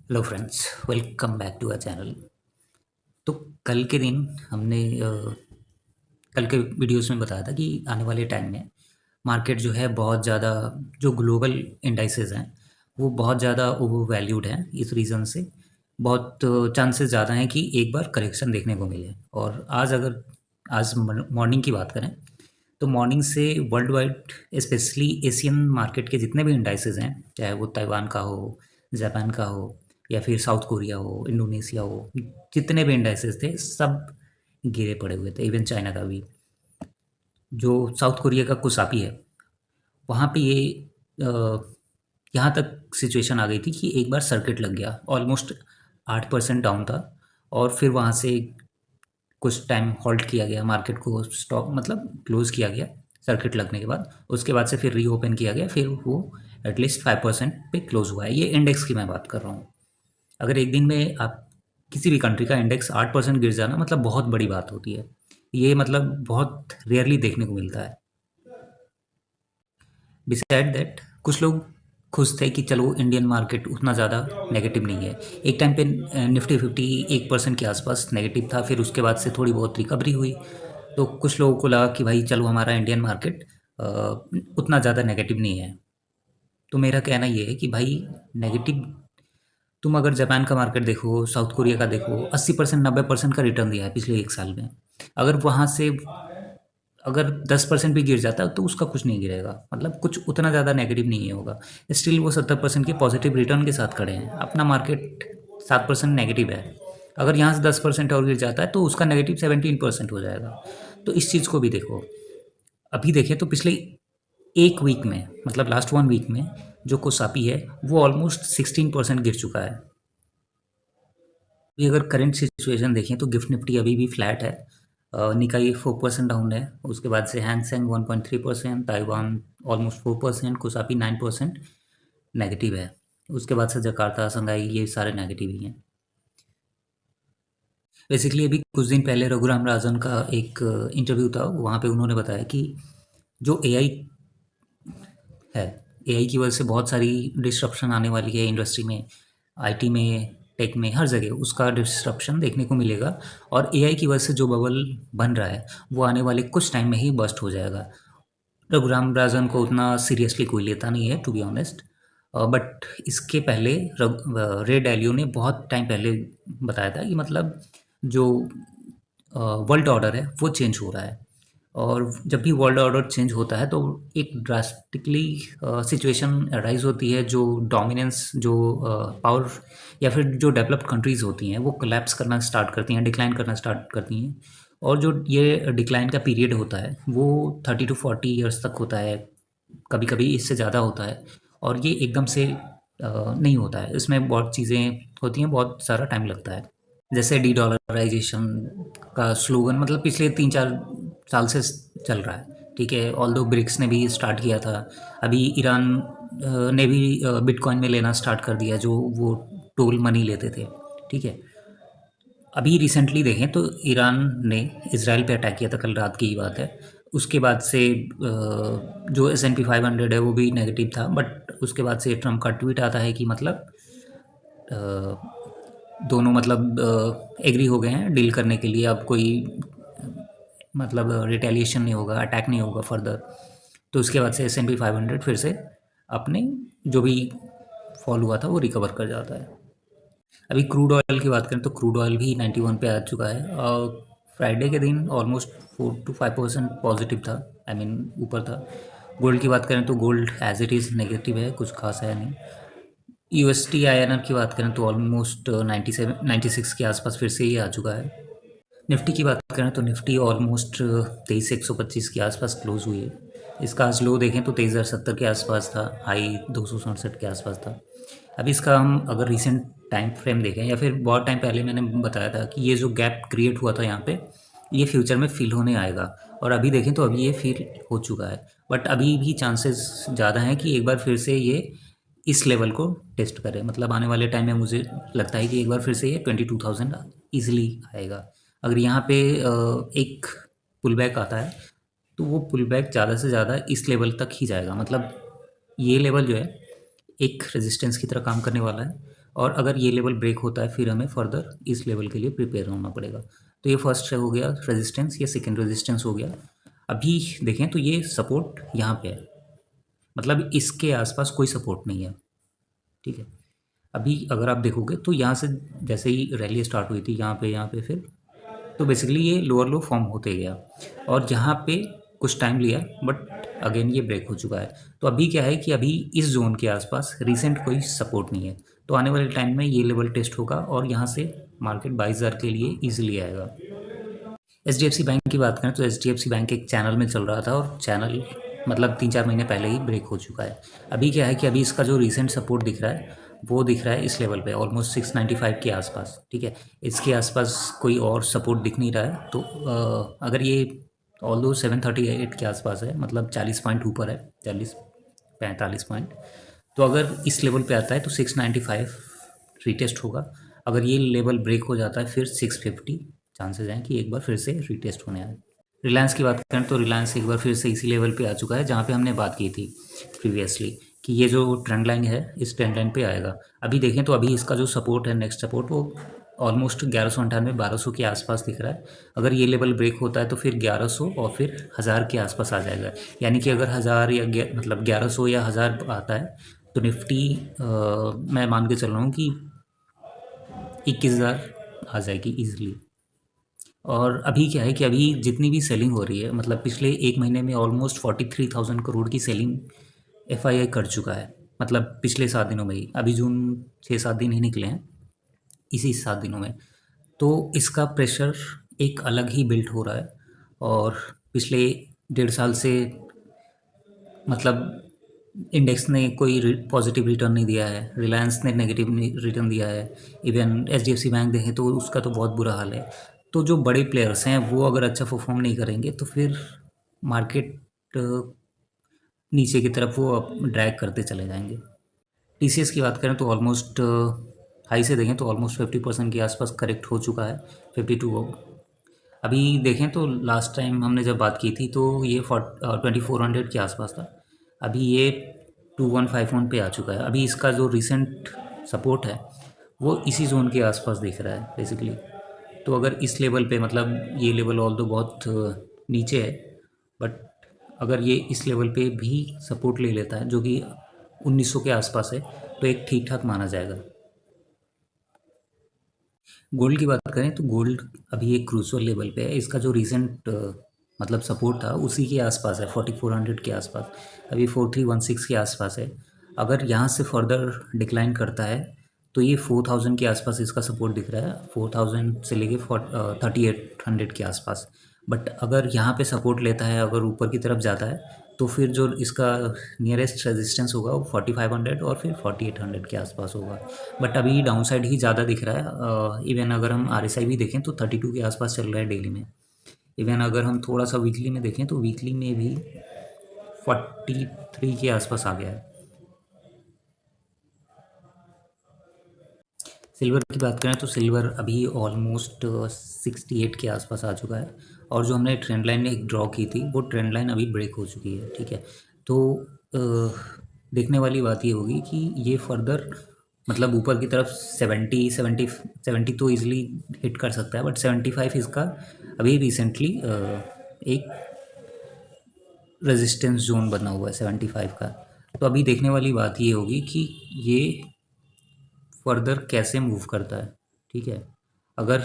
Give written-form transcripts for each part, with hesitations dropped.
Hello friends, welcome back to our channel. तो कल के दिन हमने कल के वीडियोस में बताया था कि आने वाले टाइम में मार्केट जो है बहुत ज़्यादा, जो ग्लोबल इंडाइसेस हैं वो बहुत ज़्यादा ओवर वैल्यूड हैं। इस रीज़न से बहुत चांसेस ज़्यादा हैं कि एक बार करेक्शन देखने को मिले। और आज मॉर्निंग की बात करें तो मॉर्निंग से world wide, specially Asian market के जितने भी इंडाइसेस हैं, चाहे वो ताइवान का हो, जापान का हो, या फिर साउथ कोरिया हो, इंडोनेशिया हो, जितने भी इंडाइसेस थे सब गिरे पड़े हुए थे। इवन चाइना का भी, जो साउथ कोरिया का कुसापी है, वहाँ पे ये यहाँ तक सिचुएशन आ गई थी कि एक बार सर्किट लग गया। ऑलमोस्ट 8% डाउन था और फिर वहाँ से कुछ टाइम होल्ड किया गया, मार्केट को स्टॉप मतलब क्लोज किया गया सर्किट लगने के बाद। उसके बाद से फिर रीओपन किया गया, फिर वो एटलीस्ट 5% पे क्लोज हुआ है। ये इंडेक्स की मैं बात कर रहा हूँ। अगर एक दिन में आप किसी भी कंट्री का इंडेक्स 8% गिर जाना मतलब बहुत बड़ी बात होती है। ये मतलब बहुत रेयरली देखने को मिलता है। बिसाइड दैट कुछ लोग खुश थे कि चलो इंडियन मार्केट उतना ज़्यादा नेगेटिव नहीं है। एक टाइम पे निफ्टी 50 1% के आसपास नेगेटिव था, फिर उसके बाद से थोड़ी बहुत रिकवरी हुई। तो कुछ लोगों को लगा कि भाई चलो हमारा इंडियन मार्केट उतना ज़्यादा नेगेटिव नहीं है। तो मेरा कहना ये है कि भाई नेगेटिव, तुम अगर जापान का मार्केट देखो, साउथ कोरिया का देखो, 80% 90% का रिटर्न दिया है पिछले एक साल में। अगर वहाँ से अगर 10% भी गिर जाता है तो उसका कुछ नहीं गिरेगा, मतलब कुछ उतना ज़्यादा नेगेटिव नहीं होगा। स्टिल वो 70% के पॉजिटिव रिटर्न के साथ खड़े हैं। अपना मार्केट 7% नेगेटिव है। अगर यहाँ से 10% और गिर जाता है तो उसका नेगेटिव 17% हो जाएगा। तो इस चीज़ को भी देखो। अभी देखें तो पिछले एक वीक में, मतलब लास्ट 1 वीक में, जो कोसापी है वो ऑलमोस्ट 16% गिर चुका है। अभी अगर करंट सिचुएशन देखें तो गिफ्ट निफ्टी अभी भी फ्लैट है। निकाई 4% डाउन है। उसके बाद से Hang Seng 1.3%, Taiwan almost 4%, कुसापी 9% negative है। उसके बाद से जकार्ता, संघाई, ये सारे नेगेटिव ही हैं। बेसिकली अभी कुछ दिन पहले रघुराम राजन का एक इंटरव्यू था, वहाँ पे उन्होंने बताया कि जो एआई है, एआई की वजह से बहुत सारी डिस्ट्रप्शन आने वाली है इंडस्ट्री में, आईटी में, टेक में, हर जगह उसका डिस्ट्रप्शन देखने को मिलेगा। और एआई की वजह से जो बबल बन रहा है वो आने वाले कुछ टाइम में ही बस्ट हो जाएगा। रघुराम राजन को उतना सीरियसली कोई लेता नहीं है, टू बी ऑनेस्ट। बट इसके पहले रे डैलियो ने बहुत टाइम पहले बताया था कि मतलब जो वर्ल्ड ऑर्डर है वो चेंज हो रहा है। और जब भी वर्ल्ड ऑर्डर चेंज होता है तो एक ड्रास्टिकली सिचुएशन राइज होती है, जो डोमिनेंस, जो पावर, या फिर जो डेवलप्ड कंट्रीज़ होती हैं वो कोलैप्स करना स्टार्ट करती हैं, डिक्लाइन करना स्टार्ट करती हैं। और जो ये डिक्लाइन का पीरियड होता है वो 30 to 40 ईयर्स तक होता है, कभी कभी इससे ज़्यादा होता है। और ये एकदम से नहीं होता है, इसमें बहुत चीज़ें होती हैं, बहुत सारा टाइम लगता है। जैसे डी डॉलराइजेशन का स्लोगन मतलब पिछले 3-4 साल से चल रहा है, ठीक है। ऑल्दो ब्रिक्स ने भी स्टार्ट किया था। अभी ईरान ने भी बिटकॉइन में लेना स्टार्ट कर दिया, जो वो टोल मनी लेते थे, ठीक है। अभी रिसेंटली देखें तो ईरान ने इसराइल पे अटैक किया था, कल रात की ही बात है। उसके बाद से जो S&P 500 है वो भी नेगेटिव था। बट उसके बाद से ट्रम्प का ट्वीट आता है कि मतलब दोनों मतलब एग्री हो गए हैं डील करने के लिए। अब कोई मतलब रिटेलिएशन नहीं होगा, अटैक नहीं होगा फर्दर। तो उसके बाद से S&P 500 फिर से अपने जो भी फॉल हुआ था वो रिकवर कर जाता है। अभी क्रूड ऑयल की बात करें तो क्रूड ऑयल भी 91 पे आ चुका है और फ्राइडे के दिन ऑलमोस्ट 4 to 5% पॉजिटिव था, आई मीन ऊपर था। गोल्ड की बात करें तो gold as it is negative है, कुछ खास है नहीं। USD INR की बात करें तो ऑलमोस्ट 97 96 के आसपास फिर से ही आ चुका है। निफ्टी की बात करें तो निफ्टी ऑलमोस्ट 23,125 के आसपास क्लोज हुई है। इसका आज लो देखें तो 23,070 के आसपास था, हाई 267 के आसपास था। अभी इसका हम अगर रिसेंट टाइम फ्रेम देखें या फिर बहुत टाइम पहले मैंने बताया था कि ये जो गैप क्रिएट हुआ था यहाँ पे, ये फ्यूचर में फिल होने आएगा। और अभी देखें तो अभी ये फिल हो चुका है। बट अभी भी चांसेस ज़्यादा हैं कि एक बार फिर से ये इस लेवल को टेस्ट करे। मतलब आने वाले टाइम में मुझे लगता है कि एक बार फिर से ये 22,000 ईजिली आएगा। अगर यहाँ पे एक पुल बैक आता है तो वो पुल बैक ज़्यादा से ज़्यादा इस लेवल तक ही जाएगा। मतलब ये लेवल जो है एक रेजिस्टेंस की तरह काम करने वाला है। और अगर ये लेवल ब्रेक होता है फिर हमें फर्दर इस लेवल के लिए प्रिपेयर होना पड़ेगा। तो ये फर्स्ट हो गया रेजिस्टेंस, ये सेकेंड रेजिस्टेंस हो गया। अभी देखें तो ये सपोर्ट यहाँ पे है, मतलब इसके आसपास कोई सपोर्ट नहीं है, ठीक है। अभी अगर आप देखोगे तो यहाँ से जैसे ही रैली स्टार्ट हुई थी यहाँ पे फिर तो बेसिकली ये लोअर लो फॉर्म होते गया और यहाँ पे कुछ टाइम लिया बट अगेन ये ब्रेक हो चुका है। तो अभी क्या है कि अभी इस जोन के आसपास रिसेंट कोई सपोर्ट नहीं है, तो आने वाले टाइम में ये लेवल टेस्ट होगा और यहाँ से मार्केट 22,000 के लिए ईजिली आएगा। एच बैंक की बात करें तो एच बैंक एक चैनल में चल रहा था और चैनल मतलब 3-4 महीने पहले ही ब्रेक हो चुका है। अभी क्या है कि अभी इसका जो रिसेंट सपोर्ट दिख रहा है वो दिख रहा है इस लेवल पे ऑलमोस्ट 695 के आसपास, ठीक है। इसके आसपास कोई और सपोर्ट दिख नहीं रहा है, तो अगर ये ऑल 738 के आसपास है, मतलब 40 पॉइंट ऊपर है, 40-45 पॉइंट, तो अगर इस लेवल पे आता है तो 695 रीटेस्ट होगा। अगर ये लेवल ब्रेक हो जाता है फिर 650 चांसेस हैं कि एक बार फिर से रीटेस्ट होने आए। रिलायंस की बात करें तो रिलायंस एक बार फिर से इसी लेवल पे आ चुका है जहाँ पे हमने बात की थी प्रीवियसली कि ये जो ट्रेंड लाइन है इस ट्रेंड लाइन पे आएगा। अभी देखें तो अभी इसका जो सपोर्ट है, नेक्स्ट सपोर्ट, वो ऑलमोस्ट 1198-1200 के आसपास दिख रहा है। अगर ये लेवल ब्रेक होता है तो फिर 1100 और फिर 1000 के आसपास आ जाएगा। यानी कि अगर 1000 या मतलब 1100 या 1000 आता है तो निफ्टी मैं मान के चल रहा हूँ कि 21,000 आ जाएगी ईजिली। और अभी क्या है कि अभी जितनी भी सेलिंग हो रही है, मतलब पिछले एक महीने में ऑलमोस्ट 43,000 करोड़ की सेलिंग एफआईआई कर चुका है, मतलब पिछले 7 दिनों में ही। अभी जून 6-7 दिन ही निकले हैं इसी 7 दिनों में, तो इसका प्रेशर एक अलग ही बिल्ट हो रहा है। और पिछले 1.5 साल से मतलब इंडेक्स ने कोई पॉजिटिव रिटर्न नहीं दिया है, रिलायंस ने नेगेटिव रिटर्न दिया है, इवन एचडीएफसी बैंक देखें तो उसका तो बहुत बुरा हाल है। तो जो बड़े प्लेयर्स हैं वो अगर अच्छा परफॉर्म नहीं करेंगे तो फिर मार्केट नीचे की तरफ वो ड्रैग करते चले जाएंगे। टीसीएस की बात करें तो ऑलमोस्ट हाई से देखें तो ऑलमोस्ट 50% के आसपास करेक्ट हो चुका है, 52 अभी देखें तो लास्ट टाइम हमने जब बात की थी तो ये 2400 के आसपास था। अभी ये 2151 पे आ चुका है। अभी इसका जो रिसेंट सपोर्ट है वो इसी जोन के आसपास दिख रहा है बेसिकली। तो अगर इस लेवल पे, मतलब ये लेवल ऑल तो बहुत नीचे है, बट अगर ये इस लेवल पे भी सपोर्ट ले लेता है जो कि 1900 के आसपास है तो एक ठीक ठाक माना जाएगा। गोल्ड की बात करें तो गोल्ड अभी एक क्रूशियल लेवल पे है। इसका जो रीसेंट मतलब सपोर्ट था उसी के आसपास है, 4400 के आसपास। अभी 4316 के आसपास है। अगर यहाँ से फर्दर डिक्लाइन करता है तो ये 4000 के आसपास इसका सपोर्ट दिख रहा है, 4000 से लेके 3800 के आसपास। बट अगर यहाँ पे सपोर्ट लेता है, अगर ऊपर की तरफ जाता है तो फिर जो इसका नियरेस्ट रेजिस्टेंस होगा वो 4500 और फिर 4800 के आसपास होगा। बट अभी डाउन साइड ही ज़्यादा दिख रहा है। इवन अगर हम आरएसआई भी देखें तो 32 के आसपास चल रहा है डेली में। इवन अगर हम थोड़ा सा वीकली में देखें तो वीकली में भी 43 के आसपास आ गया है। सिल्वर की बात करें तो सिल्वर अभी ऑलमोस्ट 68 के आसपास आ चुका है। और जो हमने ट्रेंड लाइन एक ड्रॉ की थी वो ट्रेंड लाइन अभी ब्रेक हो चुकी है, ठीक है। तो देखने वाली बात ये होगी कि ये फर्दर मतलब ऊपर की तरफ 70 तो इजीली हिट कर सकता है, बट 75 इसका अभी रिसेंटली एक रेजिस्टेंस जोन बना हुआ है 75 का। तो अभी देखने वाली बात ये होगी कि ये फर्दर कैसे मूव करता है, ठीक है। अगर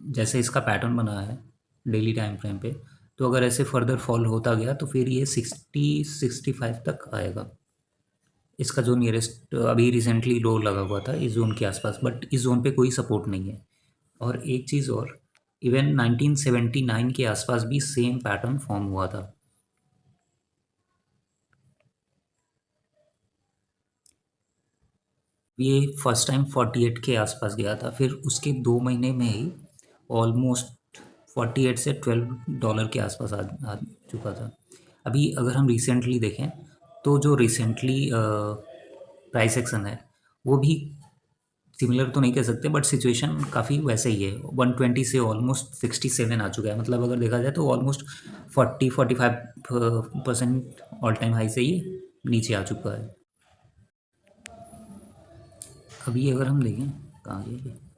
जैसे इसका पैटर्न बना है डेली टाइम फ्रेम पे, तो अगर ऐसे फर्दर फॉल होता गया तो फिर ये 60-65 तक आएगा। इसका जो नियरेस्ट अभी रिसेंटली लो लगा हुआ था इस जोन के आसपास, बट इस जोन पे कोई सपोर्ट नहीं है। और एक चीज़ और, इवन 1979 के आसपास भी सेम पैटर्न फॉर्म हुआ था। ये फर्स्ट टाइम 48 के आसपास गया था, फिर उसके 2 महीने में ही ऑलमोस्ट 48 से $12 के आसपास आ चुका था। अभी अगर हम रिसेंटली देखें तो जो रिसेंटली प्राइस एक्शन है वो भी सिमिलर तो नहीं कह सकते, बट सिचुएशन काफ़ी वैसे ही है। 120 से ऑलमोस्ट 67 आ चुका है, मतलब अगर देखा जाए तो ऑलमोस्ट 40-45% ऑल टाइम हाई से ही नीचे आ चुका है। अभी अगर हम देखें कहाँ गया ये?